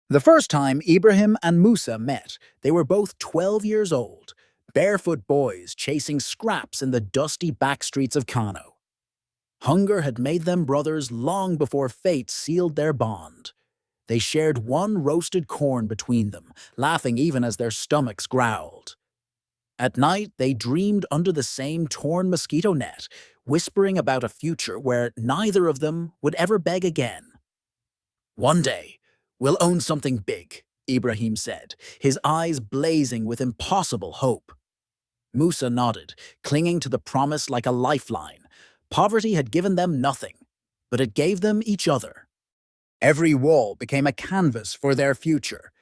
The first time Ibrahim and Musa met, they were both 12 years old, barefoot boys chasing scraps in the dusty backstreets of Kano. Hunger had made them brothers long before fate sealed their bond. They shared one roasted corn between them, laughing even as their stomachs growled. At night, they dreamed under the same torn mosquito net, whispering about a future where neither of them would ever beg again. One day, we'll own something big, Ibrahim said, his eyes blazing with impossible hope. Musa nodded, clinging to the promise like a lifeline. Poverty had given them nothing, but it gave them each other. Every wall became a canvas for their future.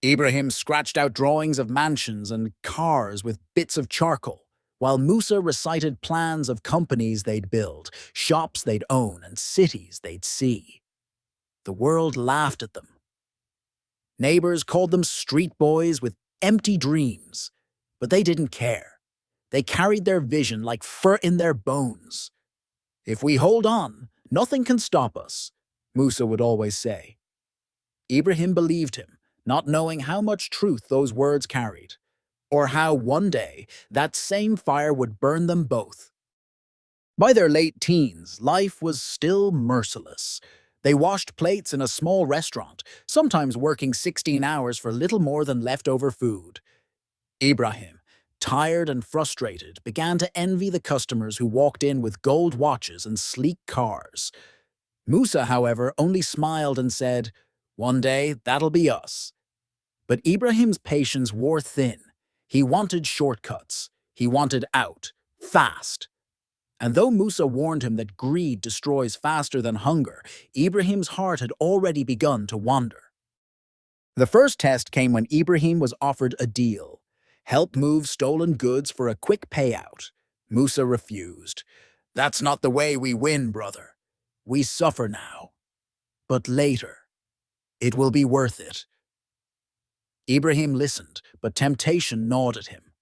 Ibrahim scratched out drawings of mansions and cars with bits of charcoal, while Musa recited plans of companies they'd build, shops they'd own, and cities they'd see. The world laughed at them. Neighbors called them street boys with empty dreams, but they didn't care. They carried their vision like fur in their bones. If we hold on, nothing can stop us, Musa would always say. Ibrahim believed him, not knowing how much truth those words carried, or how one day that same fire would burn them both. By their late teens, life was still merciless. They washed plates in a small restaurant, sometimes working 16 hours for little more than leftover food. Ibrahim, tired and frustrated, began to envy the customers who walked in with gold watches and sleek cars. Musa, however, only smiled and said, "One day, that'll be us." But Ibrahim's patience wore thin. He wanted shortcuts. He wanted out, fast. And though Musa warned him that greed destroys faster than hunger, Ibrahim's heart had already begun to wander. The first test came when Ibrahim was offered a deal. Help move stolen goods for a quick payout. Musa refused. "That's not the way we win, brother. We suffer now. But later, it will be worth it." Ibrahim listened, but temptation gnawed at him.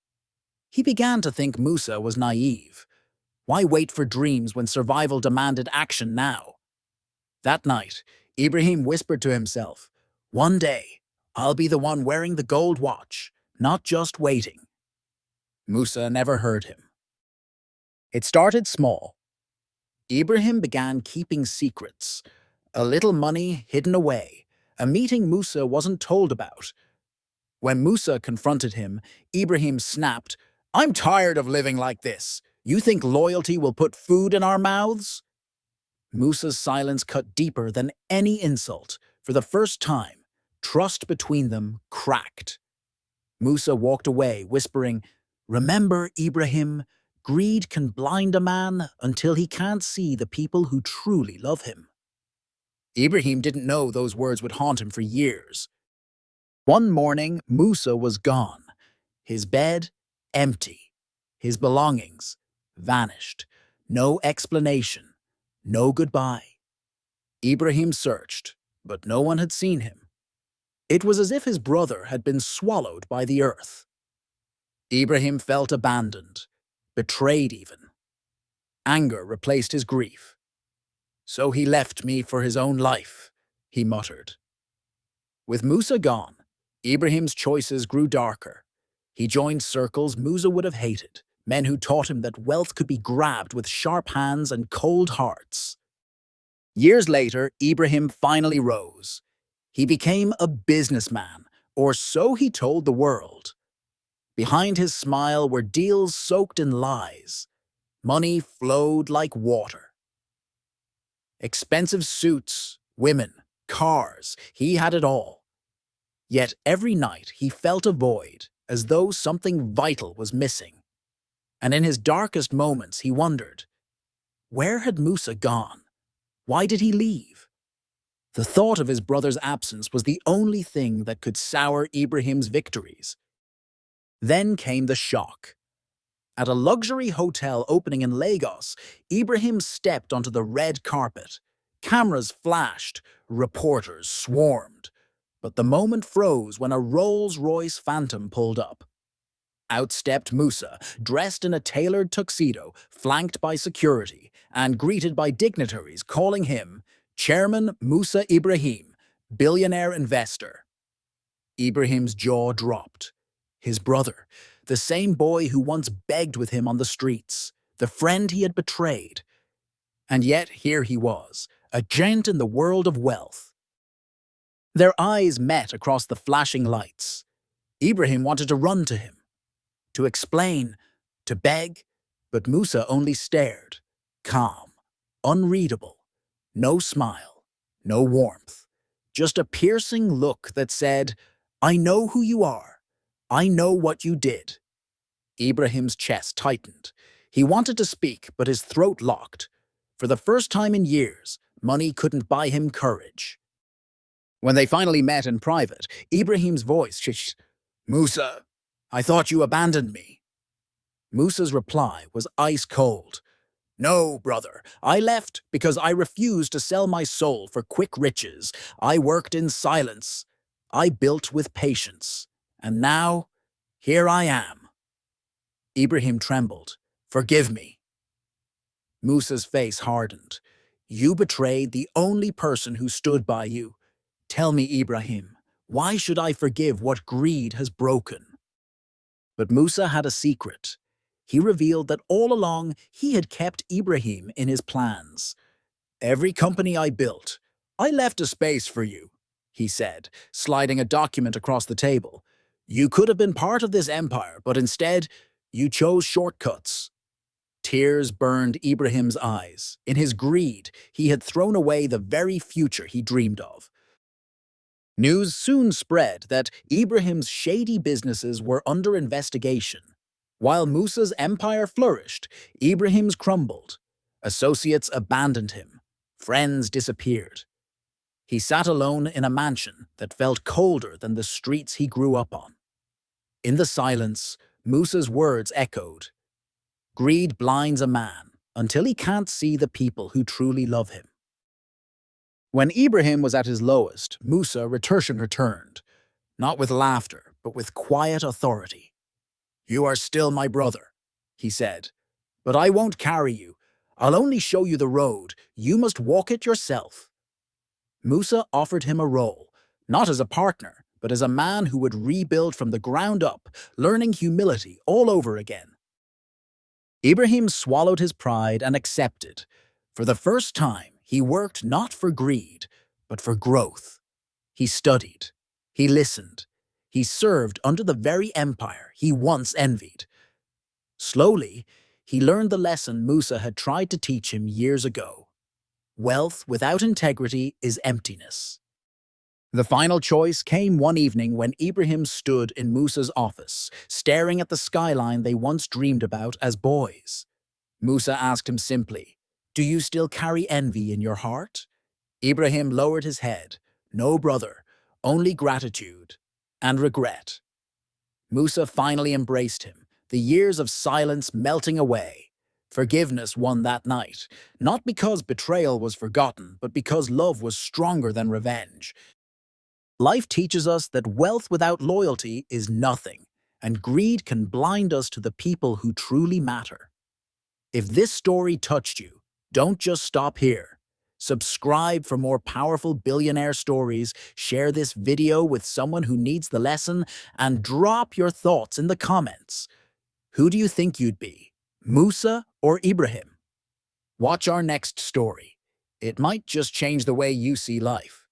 He began to think Musa was naive. Why wait for dreams when survival demanded action now? That night, Ibrahim whispered to himself, "One day, I'll be the one wearing the gold watch, not just waiting." Musa never heard him. It started small. Ibrahim began keeping secrets. A little money hidden away, a meeting Musa wasn't told about. When Musa confronted him, Ibrahim snapped, "I'm tired of living like this. You think loyalty will put food in our mouths?" Musa's silence cut deeper than any insult. For the first time, trust between them cracked. Musa walked away, whispering, "Remember, Ibrahim, greed can blind a man until he can't see the people who truly love him." Ibrahim didn't know those words would haunt him for years. One morning, Musa was gone. His bed, empty. His belongings, vanished. No explanation. No goodbye. Ibrahim searched, but no one had seen him. It was as if his brother had been swallowed by the earth. Ibrahim felt abandoned, betrayed even. Anger replaced his grief. "So he left me for his own life," he muttered. With Musa gone, Ibrahim's choices grew darker. He joined circles Musa would have hated, men who taught him that wealth could be grabbed with sharp hands and cold hearts. Years later, Ibrahim finally rose. He became a businessman, or so he told the world. Behind his smile were deals soaked in lies. Money flowed like water. Expensive suits, women, cars, he had it all. Yet every night he felt a void, as though something vital was missing. And in his darkest moments he wondered, where had Musa gone? Why did he leave? The thought of his brother's absence was the only thing that could sour Ibrahim's victories. Then came the shock. At a luxury hotel opening in Lagos, Ibrahim stepped onto the red carpet. Cameras flashed, reporters swarmed. But the moment froze when a Rolls-Royce Phantom pulled up. Out stepped Musa, dressed in a tailored tuxedo, flanked by security, and greeted by dignitaries calling him Chairman Musa Ibrahim, Billionaire investor. Ibrahim's jaw dropped. His brother, the same boy who once begged with him on the streets, the friend he had betrayed. And yet here he was, a giant in the world of wealth. Their eyes met across the flashing lights. Ibrahim wanted to run to him, to explain, to beg, but Musa only stared, calm, unreadable, no smile, no warmth, just a piercing look that said, "I know who you are. I know what you did." Ibrahim's chest tightened. He wanted to speak, but his throat locked. For the first time in years, money couldn't buy him courage. When they finally met in private, Ibrahim's voice shished, "Musa, I thought you abandoned me." Musa's reply was ice cold. "No, brother, I left because I refused to sell my soul for quick riches. I worked in silence. I built with patience. And now, here I am." Ibrahim trembled. "Forgive me." Musa's face hardened. "You betrayed the only person who stood by you. Tell me, Ibrahim, why should I forgive what greed has broken?" But Musa had a secret. He revealed that all along he had kept Ibrahim in his plans. "Every company I built, I left a space for you," he said, sliding a document across the table. "You could have been part of this empire, but instead, you chose shortcuts." Tears burned Ibrahim's eyes. In his greed, he had thrown away the very future he dreamed of. News soon spread that Ibrahim's shady businesses were under investigation. While Musa's empire flourished, Ibrahim's crumbled. Associates abandoned him. Friends disappeared. He sat alone in a mansion that felt colder than the streets he grew up on. In the silence, Musa's words echoed. "Greed blinds a man until he can't see the people who truly love him." When Ibrahim was at his lowest, Musa returned, not with laughter, but with quiet authority. "You are still my brother," he said, "but I won't carry you. I'll only show you the road. You must walk it yourself." Musa offered him a role, not as a partner, but as a man who would rebuild from the ground up, learning humility all over again. Ibrahim swallowed his pride and accepted. For the first time, he worked not for greed, but for growth. He studied. He listened. He served under the very empire he once envied. Slowly, he learned the lesson Musa had tried to teach him years ago. Wealth without integrity is emptiness. The final choice came one evening when Ibrahim stood in Musa's office, staring at the skyline they once dreamed about as boys. Musa asked him simply, "Do you still carry envy in your heart?" Ibrahim lowered his head. "No, brother, only gratitude and regret." Musa finally embraced him, the years of silence melting away. Forgiveness won that night, not because betrayal was forgotten, but because love was stronger than revenge. Life teaches us that wealth without loyalty is nothing, and greed can blind us to the people who truly matter. If this story touched you, don't just stop here. Subscribe for more powerful billionaire stories, share this video with someone who needs the lesson, and drop your thoughts in the comments. Who do you think you'd be, Musa or Ibrahim? Watch our next story. It might just change the way you see life.